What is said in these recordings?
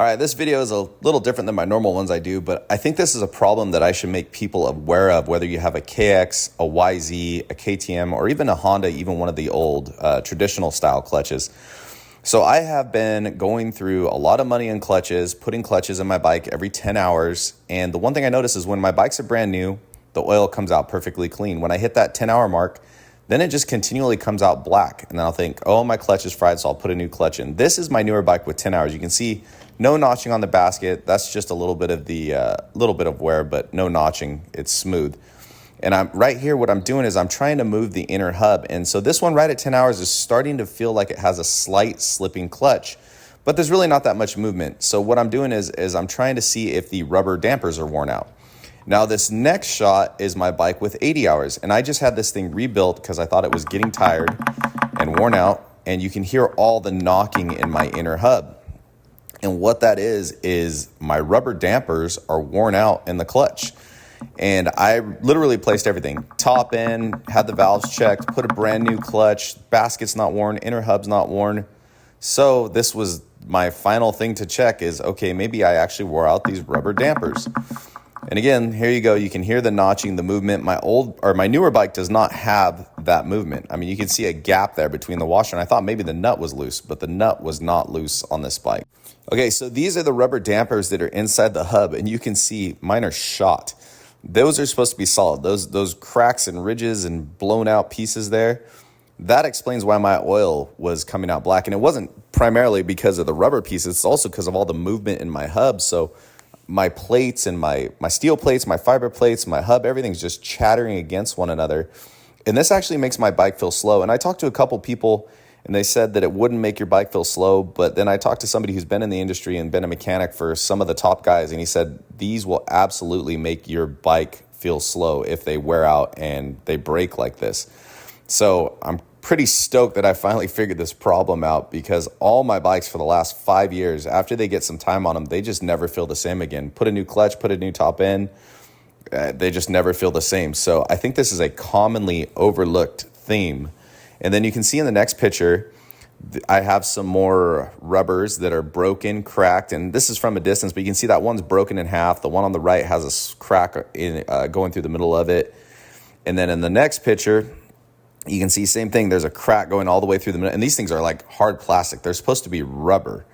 All right, this video is a little different than my normal ones I do, but I think this is a problem that I should make people aware of, whether you have a KX, a YZ, a KTM, or even a Honda, even one of the old traditional style clutches. So I have been going through a lot of money in clutches, putting clutches in my bike every 10 hours. And the one thing I notice is when my bikes are brand new, the oil comes out perfectly clean. When I hit that 10-hour mark, then it just continually comes out black. And then I'll think, oh, my clutch is fried, so I'll put a new clutch in. This is my newer bike with 10 hours. You can see no notching on the basket. That's just a little bit of wear, but no notching. It's smooth. And I'm right here, what I'm doing is I'm trying to move the inner hub. And so this one right at 10 hours is starting to feel like it has a slight slipping clutch, but there's really not that much movement. So what I'm doing is I'm trying to see if the rubber dampers are worn out. Now this next shot is my bike with 80 hours. And I just had this thing rebuilt because I thought it was getting tired and worn out. And you can hear all the knocking in my inner hub. And what that is my rubber dampers are worn out in the clutch. And I literally placed everything. Top end, had the valves checked, put a brand new clutch, basket's not worn, inner hub's not worn. So this was my final thing to check is, okay, maybe I actually wore out these rubber dampers. And again, here you go. You can hear the notching, the movement. My newer bike does not have that movement. I mean, you can see a gap there between the washer, and I thought maybe the nut was loose, but the nut was not loose on this bike. Okay, so these are the rubber dampers that are inside the hub, and you can see mine are shot. Those are supposed to be solid. Those cracks and ridges and blown out pieces there, that explains why my oil was coming out black. And it wasn't primarily because of the rubber pieces. It's also because of all the movement in my hub. So my plates and my steel plates, my fiber plates, my hub, everything's just chattering against one another. And this actually makes my bike feel slow. And I talked to a couple people and they said that it wouldn't make your bike feel slow. But then I talked to somebody who's been in the industry and been a mechanic for some of the top guys. And he said, these will absolutely make your bike feel slow if they wear out and they break like this. So I'm pretty stoked that I finally figured this problem out, because all my bikes for the last 5 years, after they get some time on them, they just never feel the same again. Put a new clutch, put a new top end, they just never feel the same. So I think this is a commonly overlooked theme. And then you can see in the next picture, I have some more rubbers that are broken, cracked, and this is from a distance, but you can see that one's broken in half. The one on the right has a crack going through the middle of it. And then in the next picture, you can see same thing. There's a crack going all the way through the middle. And these things are like hard plastic. They're supposed to be rubber.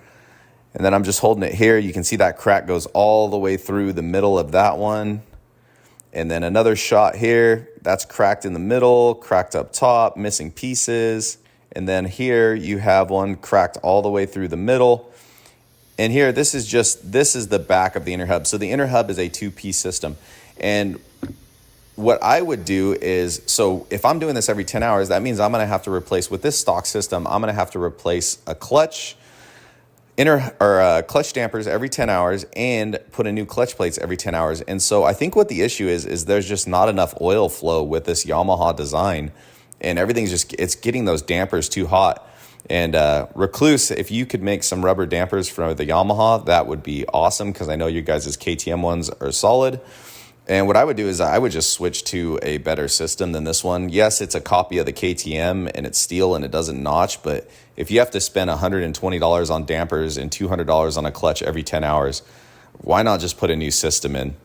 And then I'm just holding it here. You can see that crack goes all the way through the middle of that one. And then another shot here. That's cracked in the middle, cracked up top, missing pieces. And then here you have one cracked all the way through the middle. And here, this is the back of the inner hub. So the inner hub is a two-piece system. And what I would do is, so if I'm doing this every 10 hours, that means I'm going to have to replace, with this stock system, I'm going to have to replace a clutch, clutch dampers every 10 hours and put in new clutch plates every 10 hours. And so I think what the issue is there's just not enough oil flow with this Yamaha design, and it's getting those dampers too hot. And Recluse, if you could make some rubber dampers for the Yamaha, that would be awesome, because I know you guys' KTM ones are solid. And what I would do is I would just switch to a better system than this one. Yes, it's a copy of the KTM and it's steel and it doesn't notch, but if you have to spend $120 on dampers and $200 on a clutch every 10 hours, why not just put a new system in?